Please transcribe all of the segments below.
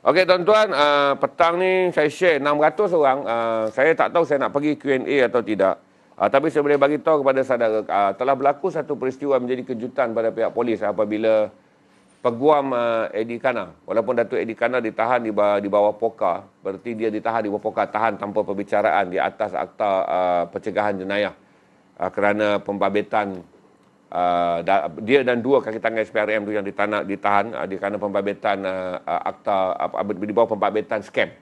Okey tuan-tuan, petang ni saya share 600 orang. Saya tak tahu saya nak pergi Q&A atau tidak. Tapi saya boleh bagi tahu kepada saudara, telah berlaku satu peristiwa menjadi kejutan pada pihak polis apabila peguam Eddie Kana, walaupun Datuk Eddie Kana ditahan di bawah poka, berarti dia ditahan di bawah poka, tahan tanpa perbicaraan di atas akta pencegahan jenayah kerana pembabetan. Dia dan dua kaki tangan SPRM tu yang ditahan kerana pembabetan akta di bawah pembabetan skam.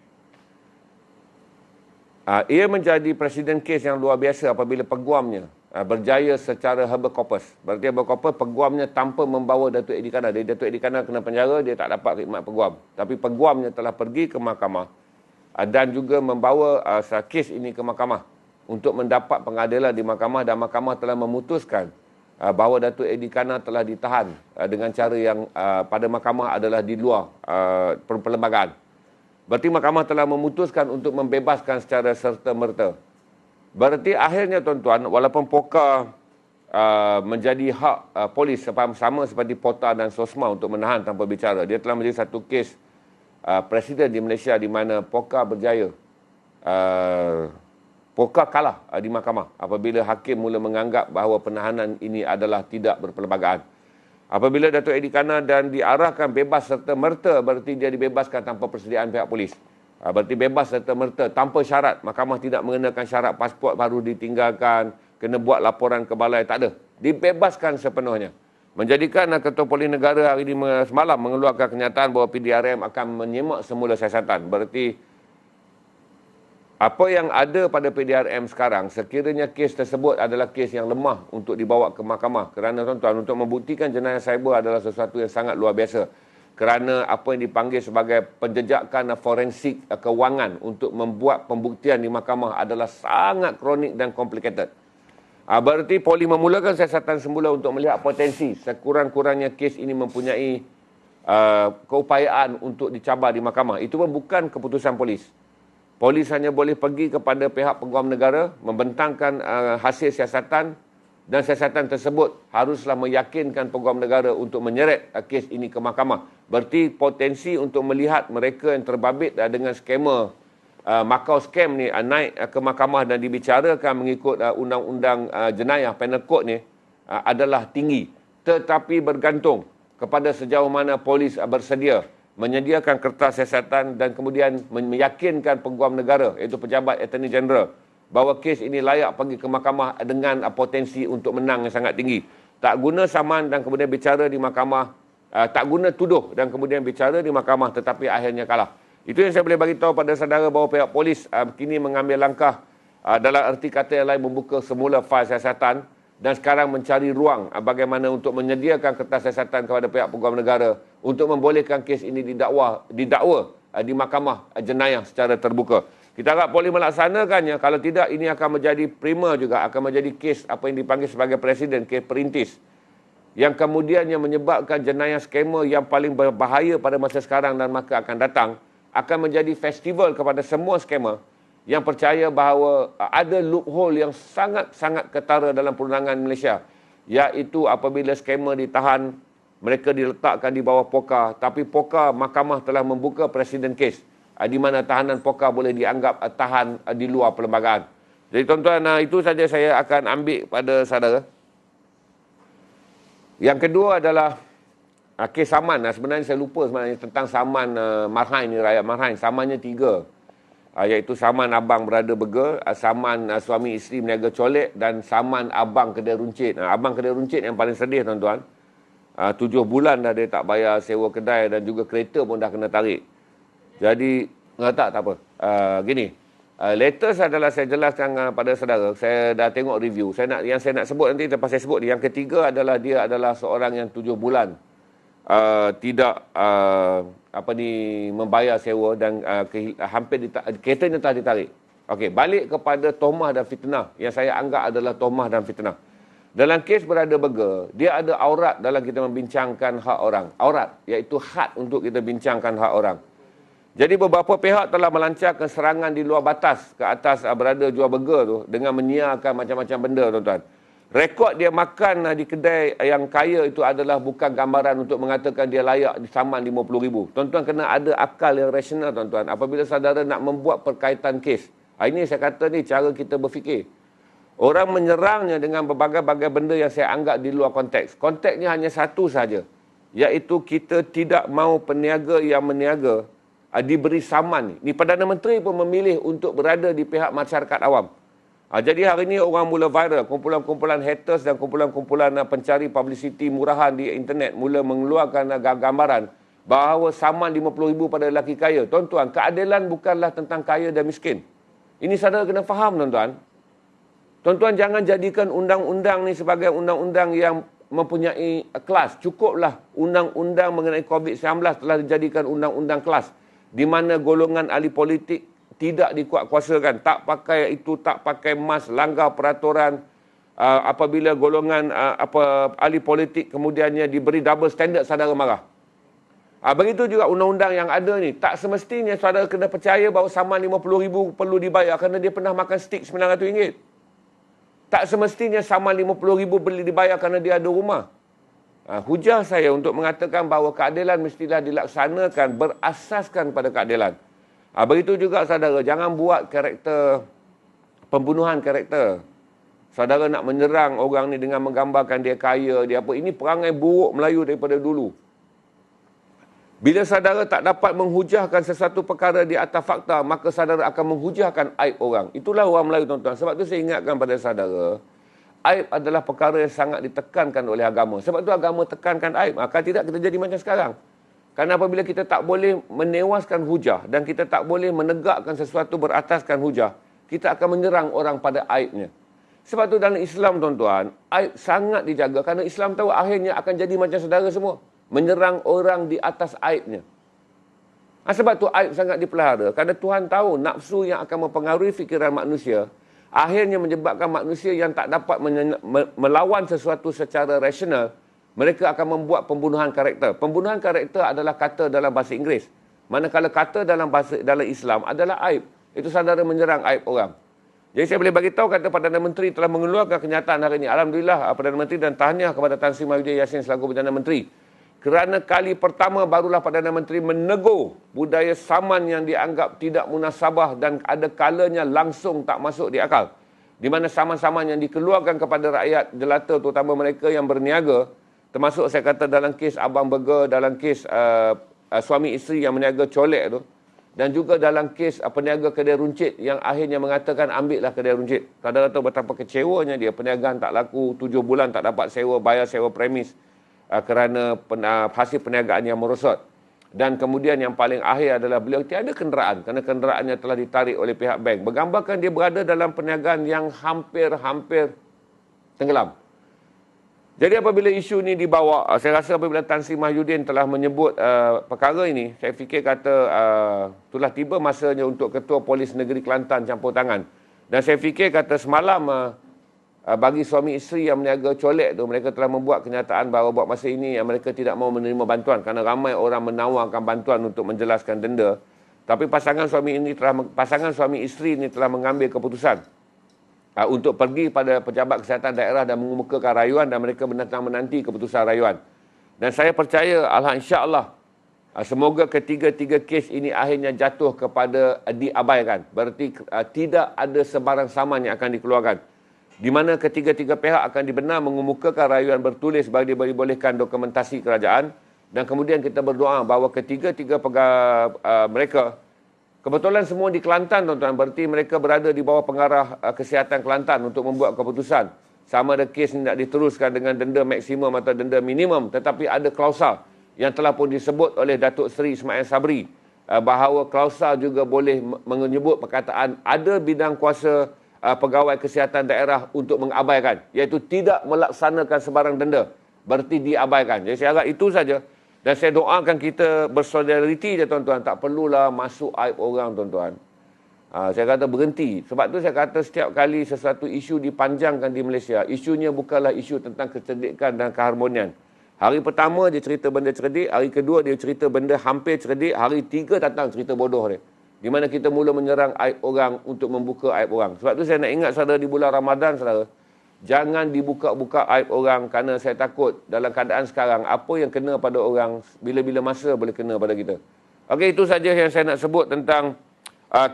Ia menjadi presiden kes yang luar biasa apabila peguamnya berjaya secara habeas corpus. Berarti habeas corpus peguamnya tanpa membawa Datuk Eddie Kana. Datuk Eddie Kana kena penjara, dia tak dapat khidmat peguam. Tapi peguamnya telah pergi ke mahkamah dan juga membawa kes ini ke mahkamah untuk mendapat pengadilan di mahkamah, dan mahkamah telah memutuskan bahawa Datuk Eddie Kana telah ditahan dengan cara yang pada mahkamah adalah di luar perlembagaan. Berarti mahkamah telah memutuskan untuk membebaskan secara serta-merta. Berarti akhirnya tuan-tuan, walaupun poka menjadi hak polis sama seperti POTA dan SOSMA untuk menahan tanpa bicara, dia telah menjadi satu kes presiden di Malaysia di mana poka berjaya. Poka kalah di mahkamah apabila hakim mula menganggap bahawa penahanan ini adalah tidak berperlembagaan. Apabila Datuk Eddie Kana dan diarahkan bebas serta-merta, berarti dia dibebaskan tanpa persediaan pihak polis. Berarti bebas serta-merta tanpa syarat. Mahkamah tidak mengenakan syarat pasport baru ditinggalkan, kena buat laporan ke balai, tak ada. Dibebaskan sepenuhnya. Menjadikan Ketua Polis Negara hari ini semalam mengeluarkan kenyataan bahawa PDRM akan menyemak semula siasatan. Berarti apa yang ada pada PDRM sekarang, sekiranya kes tersebut adalah kes yang lemah untuk dibawa ke mahkamah. Kerana tuan-tuan, untuk membuktikan jenayah cyber adalah sesuatu yang sangat luar biasa. Kerana apa yang dipanggil sebagai penjejakan forensik kewangan untuk membuat pembuktian di mahkamah adalah sangat kronik dan complicated. Berarti polis memulakan siasatan semula untuk melihat potensi sekurang-kurangnya kes ini mempunyai keupayaan untuk dicabar di mahkamah. Itu pun bukan keputusan polis. Polis hanya boleh pergi kepada pihak peguam negara, membentangkan hasil siasatan, dan siasatan tersebut haruslah meyakinkan peguam negara untuk menyeret kes ini ke mahkamah. Berarti potensi untuk melihat mereka yang terbabit dengan skema Macau scam ni naik ke mahkamah dan dibicarakan mengikut undang-undang jenayah penal code ni adalah tinggi. Tetapi bergantung kepada sejauh mana polis bersedia menyediakan kertas siasatan dan kemudian meyakinkan peguam negara, iaitu pejabat Attorney General, bahawa kes ini layak pergi ke mahkamah dengan potensi untuk menang yang sangat tinggi. Tak guna saman dan kemudian bicara di mahkamah, tak guna tuduh dan kemudian bicara di mahkamah tetapi akhirnya kalah. Itu yang saya boleh bagi tahu pada saudara bahawa pihak polis kini mengambil langkah dalam erti kata yang lain membuka semula fail siasatan dan sekarang mencari ruang bagaimana untuk menyediakan kertas siasatan kepada pihak peguam negara untuk membolehkan kes ini didakwa di mahkamah jenayah secara terbuka. Kita harap polis melaksanakannya, kalau tidak ini akan menjadi prima juga, akan menjadi kes apa yang dipanggil sebagai presiden, kes perintis, yang kemudiannya menyebabkan jenayah skema yang paling berbahaya pada masa sekarang dan masa akan datang, akan menjadi festival kepada semua skema yang percaya bahawa ada loophole yang sangat-sangat ketara dalam perundangan Malaysia, iaitu apabila skema ditahan, mereka diletakkan di bawah poka, tapi poka mahkamah telah membuka presiden kes di mana tahanan poka boleh dianggap tahan di luar perlembagaan. Jadi tuan-tuan, itu saja saya akan ambil pada saudara. Yang kedua adalah kes saman. Sebenarnya saya lupa sebenarnya tentang saman Marhain ni, rakyat Marhain. Samannya 3. Iaitu saman abang berada burger, saman suami isteri meniaga colek dan saman abang kedai runcit. Abang kedai runcit yang paling sedih tuan-tuan. 7 bulan dah dia tak bayar sewa kedai dan juga kereta pun dah kena tarik. Jadi, tak apa. Gini, latest adalah saya jelaskan pada saudara, saya dah tengok review. Yang saya nak sebut nanti lepas saya sebut. Yang ketiga adalah dia adalah seorang yang 7 bulan tidak membayar sewa dan hampir keretanya telah ditarik. Okey, balik kepada tuhmah dan fitnah yang saya anggap adalah tuhmah dan fitnah. Dalam kes berada burger, dia ada aurat dalam kita membincangkan hak orang. Aurat, iaitu had untuk kita bincangkan hak orang. Jadi beberapa pihak telah melancarkan serangan di luar batas ke atas berada jual burger tu dengan menyiarkan macam-macam benda tuan-tuan. Rekod dia makan di kedai yang kaya itu adalah bukan gambaran untuk mengatakan dia layak disaman RM50,000. Tuan-tuan kena ada akal yang rasional, tuan-tuan. Apabila saudara nak membuat perkaitan kes. Ini saya kata ni cara kita berfikir. Orang menyerangnya dengan berbagai-bagai benda yang saya anggap di luar konteks. Konteksnya hanya satu saja, iaitu kita tidak mahu peniaga yang meniaga diberi saman. Ni Perdana Menteri pun memilih untuk berada di pihak masyarakat awam. Jadi hari ini orang mula viral, kumpulan-kumpulan haters dan kumpulan-kumpulan pencari publicity murahan di internet mula mengeluarkan gambaran bahawa saman RM50,000 pada lelaki kaya. Tuan-tuan, keadilan bukanlah tentang kaya dan miskin. Ini saudara kena faham, tuan-tuan. Tuan-tuan, jangan jadikan undang-undang ni sebagai undang-undang yang mempunyai kelas. Cukuplah undang-undang mengenai COVID-19 telah dijadikan undang-undang kelas, di mana golongan ahli politik tidak dikuatkuasakan, tak pakai itu, tak pakai mask, langgar peraturan. Apabila golongan ahli politik kemudiannya diberi double standard, saudara marah. Begitu juga undang-undang yang ada ni. Tak semestinya saudara kena percaya bahawa saman RM50,000 perlu dibayar kerana dia pernah makan stik RM900. Tak semestinya saman RM50,000 boleh dibayar kerana dia ada rumah. Hujah saya untuk mengatakan bahawa keadilan mestilah dilaksanakan berasaskan pada keadilan. Begitu juga saudara, jangan buat karakter, pembunuhan karakter. Saudara nak menyerang orang ni dengan menggambarkan dia kaya, dia apa. Ini perangai buruk Melayu daripada dulu. Bila saudara tak dapat menghujahkan sesuatu perkara di atas fakta, maka saudara akan menghujahkan aib orang. Itulah orang Melayu, tuan-tuan. Sebab tu saya ingatkan pada saudara, aib adalah perkara yang sangat ditekankan oleh agama. Sebab tu agama tekankan aib. Kalau tidak, kita jadi macam sekarang. Kerana apabila kita tak boleh menewaskan hujah dan kita tak boleh menegakkan sesuatu berataskan hujah, kita akan menyerang orang pada aibnya. Sebab tu dalam Islam, tuan-tuan, aib sangat dijaga. Kerana Islam tahu akhirnya akan jadi macam saudara semua. Menyerang orang di atas aibnya. Sebab tu aib sangat dipelihara. Kerana Tuhan tahu nafsu yang akan mempengaruhi fikiran manusia, akhirnya menyebabkan manusia yang tak dapat melawan sesuatu secara rasional, mereka akan membuat pembunuhan karakter. Pembunuhan karakter adalah kata dalam bahasa Inggeris. Manakala kata dalam Islam adalah aib. Itu saudara menyerang aib orang. Jadi saya boleh bagi tahu kata Perdana Menteri telah mengeluarkan kenyataan hari ini. Alhamdulillah Perdana Menteri, dan tahniah kepada Tan Sri Mahyudin Yassin selaku Perdana Menteri. Kerana kali pertama barulah Perdana Menteri menegur budaya saman yang dianggap tidak munasabah dan ada kalanya langsung tak masuk di akal. Di mana saman-saman yang dikeluarkan kepada rakyat jelata, terutama mereka yang berniaga, termasuk saya kata dalam kes Abang Burger, dalam kes suami isteri yang meniaga colek tu, dan juga dalam kes peniaga kedai runcit yang akhirnya mengatakan ambillah kedai runcit. Saudara tahu betapa kecewanya dia, perniagaan tak laku, 7 bulan tak dapat sewa, bayar sewa premis kerana hasil perniagaan yang merosot. Dan kemudian yang paling akhir adalah beliau tiada kenderaan kerana kenderaannya telah ditarik oleh pihak bank. Bergambarkan dia berada dalam perniagaan yang hampir-hampir tenggelam. Jadi apabila isu ni dibawa, saya rasa apabila Tan Sri Mahyudin telah menyebut perkara ini, saya fikir kata itulah tiba masanya untuk Ketua Polis Negeri Kelantan campur tangan. Dan saya fikir kata semalam bagi suami isteri yang meniaga colek tu, mereka telah membuat kenyataan bahawa buat masa ini mereka tidak mahu menerima bantuan kerana ramai orang menawarkan bantuan untuk menjelaskan denda. Tapi pasangan suami isteri ini telah mengambil keputusan untuk pergi pada pejabat kesihatan daerah dan mengemukakan rayuan, dan mereka menanti keputusan rayuan. Dan saya percaya, insya-Allah, semoga ketiga-tiga kes ini akhirnya jatuh kepada diabaikan. Berarti tidak ada sebarang saman yang akan dikeluarkan. Di mana ketiga-tiga pihak akan dibenar mengemukakan rayuan bertulis bagi dibolehkan dokumentasi kerajaan. Dan kemudian kita berdoa bahawa ketiga-tiga mereka, kebetulan semua di Kelantan, tuan-tuan. Berarti mereka berada di bawah pengarah kesihatan Kelantan untuk membuat keputusan. Sama ada kes ini nak diteruskan dengan denda maksimum atau denda minimum. Tetapi ada klausul yang telah pun disebut oleh Datuk Seri Ismail Sabri. Bahawa klausul juga boleh menyebut perkataan ada bidang kuasa pegawai kesihatan daerah untuk mengabaikan. Iaitu tidak melaksanakan sebarang denda. Berarti diabaikan. Jadi saya harap itu saja. Dan saya doakan kita bersolidariti je, tuan-tuan. Tak perlulah masuk aib orang, tuan-tuan. Saya kata berhenti. Sebab tu saya kata setiap kali sesuatu isu dipanjangkan di Malaysia, isunya bukanlah isu tentang kecerdikan dan keharmonian. Hari pertama dia cerita benda cerdik, hari kedua dia cerita benda hampir cerdik, hari tiga datang cerita bodoh dia. Di mana kita mula menyerang aib orang untuk membuka aib orang. Sebab tu saya nak ingat saudara di bulan Ramadan, saudara. Jangan dibuka-buka aib orang kerana saya takut dalam keadaan sekarang apa yang kena pada orang bila-bila masa boleh kena pada kita. Okey, itu saja yang saya nak sebut tentang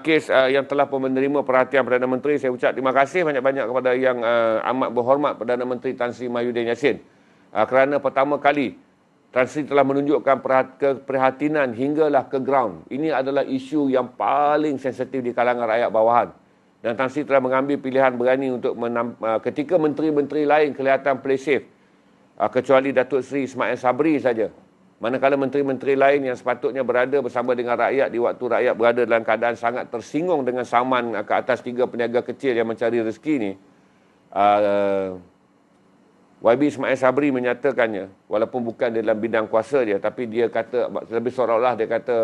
kes yang telah pun menerima perhatian Perdana Menteri. Saya ucap terima kasih banyak-banyak kepada yang amat berhormat Perdana Menteri Tan Sri Mahyudin Yassin kerana pertama kali Tan Sri telah menunjukkan keprihatinan hinggalah ke ground. Ini adalah isu yang paling sensitif di kalangan rakyat bawahan. Dan Tan Sri telah mengambil pilihan berani untuk ketika menteri-menteri lain kelihatan play safe, kecuali Datuk Seri Ismail Sabri saja. Manakala menteri-menteri lain yang sepatutnya berada bersama dengan rakyat di waktu rakyat berada dalam keadaan sangat tersinggung dengan saman ke atas 3 peniaga kecil yang mencari rezeki ni, YB Ismail Sabri menyatakannya, walaupun bukan dalam bidang kuasa dia, tapi dia kata, lebih seolah-olah dia kata,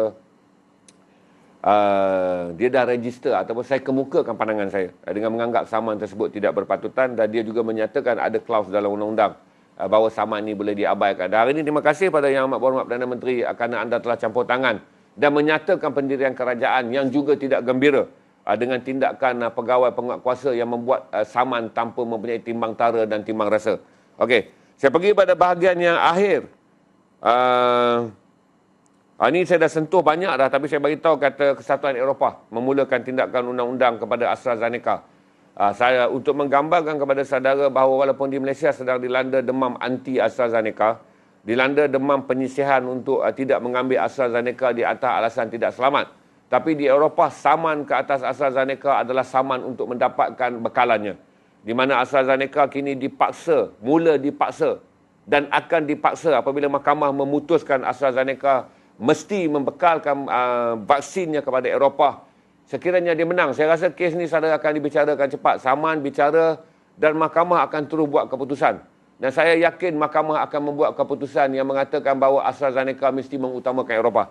dia dah register ataupun saya kemukakan pandangan saya dengan menganggap saman tersebut tidak berpatutan, dan dia juga menyatakan ada klaus dalam undang-undang bahawa saman ini boleh diabaikan. Dan hari ini terima kasih pada Yang Amat Berhormat Perdana Menteri kerana anda telah campur tangan dan menyatakan pendirian kerajaan yang juga tidak gembira dengan tindakan pegawai penguatkuasa yang membuat saman tanpa mempunyai timbang tara dan timbang rasa. Okey, saya pergi pada bahagian yang akhir. Ini saya dah sentuh banyak dah, tapi saya beritahu kata Kesatuan Eropah memulakan tindakan undang-undang kepada AstraZeneca. Saya untuk menggambarkan kepada saudara bahawa walaupun di Malaysia sedang dilanda demam anti AstraZeneca, dilanda demam penyisihan untuk tidak mengambil AstraZeneca di atas alasan tidak selamat. Tapi di Eropah, saman ke atas AstraZeneca adalah saman untuk mendapatkan bekalannya. Di mana AstraZeneca kini mula dipaksa dan akan dipaksa apabila mahkamah memutuskan AstraZeneca mesti membekalkan vaksinnya kepada Eropah. Sekiranya dia menang, saya rasa kes ni saudara akan dibicarakan cepat. Saman bicara dan mahkamah akan terus buat keputusan. Dan saya yakin mahkamah akan membuat keputusan yang mengatakan bahawa AstraZeneca mesti mengutamakan Eropah.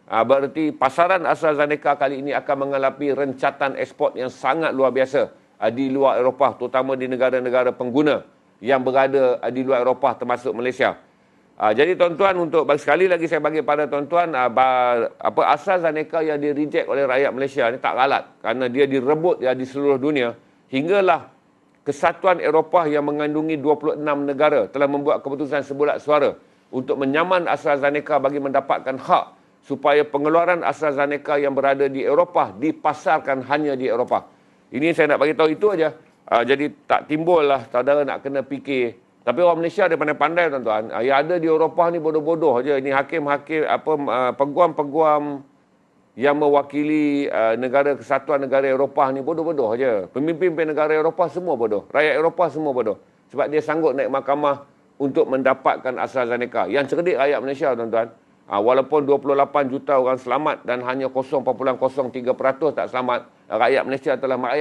Berarti pasaran AstraZeneca kali ini akan mengalami rencatan ekspor yang sangat luar biasa di luar Eropah, terutama di negara-negara pengguna yang berada di luar Eropah termasuk Malaysia. Jadi tuan-tuan, untuk sekali lagi saya bagi pada tuan-tuan, AstraZeneca yang di-reject oleh rakyat Malaysia ni tak galat kerana dia direbut di seluruh dunia. Hinggalah Kesatuan Eropah yang mengandungi 26 negara telah membuat keputusan sebulat suara untuk menyaman AstraZeneca bagi mendapatkan hak supaya pengeluaran AstraZeneca yang berada di Eropah dipasarkan hanya di Eropah. Ini saya nak bagi tahu itu aja. Jadi tak timbul lah saudara nak kena fikir. Tapi orang Malaysia dia pandai-pandai tuan-tuan. Yang ada di Eropah ni bodoh-bodoh aja. Ini hakim-hakim, peguam-peguam yang mewakili Kesatuan Negara Eropah ni bodoh-bodoh aja. Pemimpin negara Eropah semua bodoh. Rakyat Eropah semua bodoh. Sebab dia sanggup naik mahkamah untuk mendapatkan AstraZeneca. Yang cerdik rakyat Malaysia tuan-tuan. Walaupun 28 juta orang selamat dan hanya 0.03% tak selamat, rakyat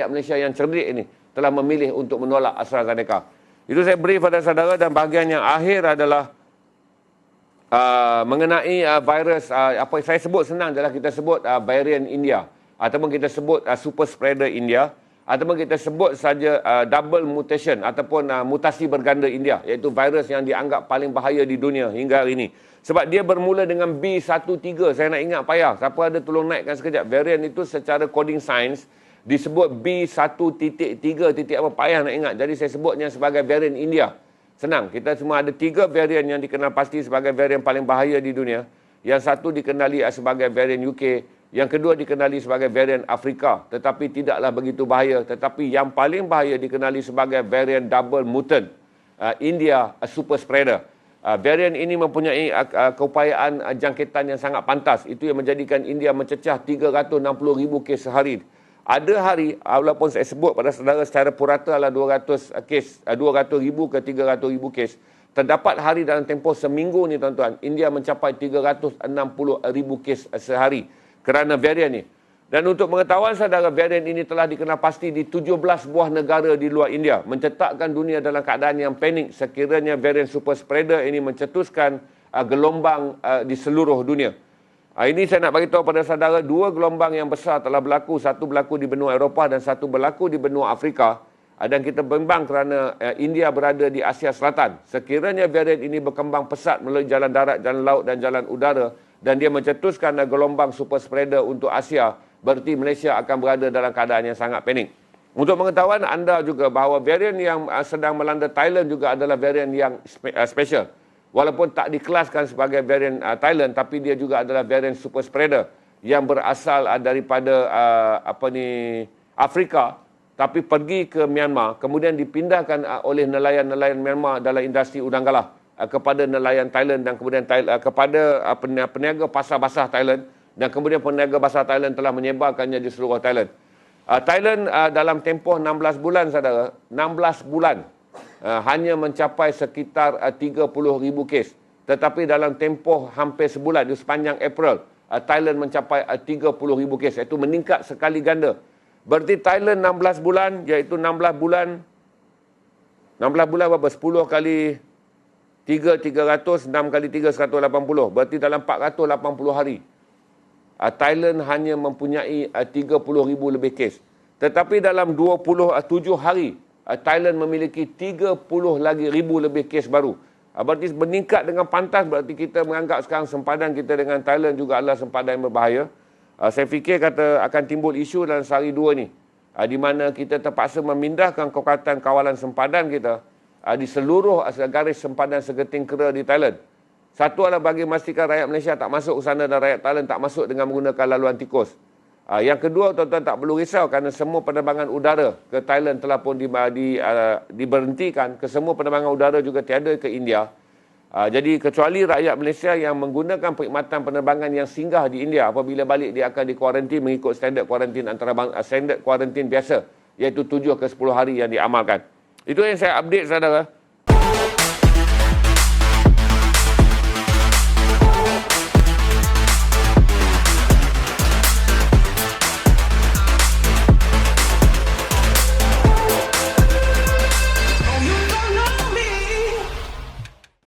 Malaysia yang cerdik ini telah memilih untuk menolak AstraZeneca. Itu saya brief pada saudara, dan bahagian yang akhir adalah mengenai virus, apa saya sebut senang adalah kita sebut varian India, ataupun kita sebut super spreader India, ataupun kita sebut saja double mutation ataupun mutasi berganda India, iaitu virus yang dianggap paling bahaya di dunia hingga hari ini. Sebab dia bermula dengan B13, saya nak ingat payah, siapa ada tolong naikkan sekejap. Varian itu secara coding science disebut B1.3. Apa payah nak ingat. Jadi saya sebutnya sebagai varian India. Senang. Kita semua ada 3 varian yang dikenal pasti sebagai varian paling bahaya di dunia. Yang satu dikenali sebagai varian UK. Yang kedua dikenali sebagai varian Afrika. Tetapi tidaklah begitu bahaya. Tetapi yang paling bahaya dikenali sebagai varian double mutant. India super spreader. Varian ini mempunyai keupayaan jangkitan yang sangat pantas. Itu yang menjadikan India mencecah 360,000 kes sehari. Ada hari, walaupun saya sebut pada saudara secara purata adalah 200 kes, 200,000 ke 300,000 kes. Terdapat hari dalam tempoh seminggu ni tuan-tuan, India mencapai 360,000 kes sehari kerana varian ni. Dan untuk pengetahuan saudara, varian ini telah dikenal pasti di 17 buah negara di luar India, mencetakkan dunia dalam keadaan yang panik sekiranya varian super spreader ini mencetuskan gelombang di seluruh dunia. Ini saya nak beritahu pada saudara, 2 gelombang yang besar telah berlaku. Satu berlaku di benua Eropah dan satu berlaku di benua Afrika. Dan kita bimbang kerana India berada di Asia Selatan. Sekiranya varian ini berkembang pesat melalui jalan darat, jalan laut dan jalan udara, dan dia mencetuskan gelombang super spreader untuk Asia, berarti Malaysia akan berada dalam keadaan yang sangat panik. Untuk pengetahuan anda juga bahawa varian yang sedang melanda Thailand juga adalah varian yang special. Walaupun tak dikelaskan sebagai varian Thailand, tapi dia juga adalah varian super spreader yang berasal daripada Afrika, tapi pergi ke Myanmar, kemudian dipindahkan oleh nelayan-nelayan Myanmar dalam industri udang galah kepada nelayan Thailand dan kemudian kepada peniaga pasar basah Thailand, dan kemudian peniaga basah Thailand telah menyebarkannya di seluruh Thailand. Thailand dalam tempoh 16 bulan, saudara, 16 bulan hanya mencapai sekitar 30,000 kes. Tetapi dalam tempoh hampir sebulan, di sepanjang April, Thailand mencapai 30,000 kes. Itu meningkat sekali ganda. Berarti Thailand 16 bulan, iaitu 16 bulan berapa? 10 kali 3, 300, 6 kali 3, 180. Berarti dalam 480 hari. Thailand hanya mempunyai 30,000 lebih kes. Tetapi dalam 27 hari, Thailand memiliki 30 lagi ribu lebih kes baru. Berarti meningkat dengan pantas. Berarti kita menganggap sekarang sempadan kita dengan Thailand juga adalah sempadan yang berbahaya. Saya fikir akan timbul isu dalam sehari dua ni, di mana kita terpaksa memindahkan kekuatan kawalan sempadan kita di seluruh garis sempadan segeting kera di Thailand. Satu adalah bagi memastikan rakyat Malaysia tak masuk ke sana dan rakyat Thailand tak masuk dengan menggunakan laluan tikus. Yang kedua, tuan-tuan tak perlu risau kerana semua penerbangan udara ke Thailand telah pun diberhentikan. Kesemua penerbangan udara juga tiada ke India. Jadi kecuali rakyat Malaysia yang menggunakan perkhidmatan penerbangan yang singgah di India, apabila balik dia akan dikuarantin mengikut standard kuarantin standard kuarantin biasa, iaitu 7 ke 10 hari yang diamalkan. Itu yang saya update, saudara.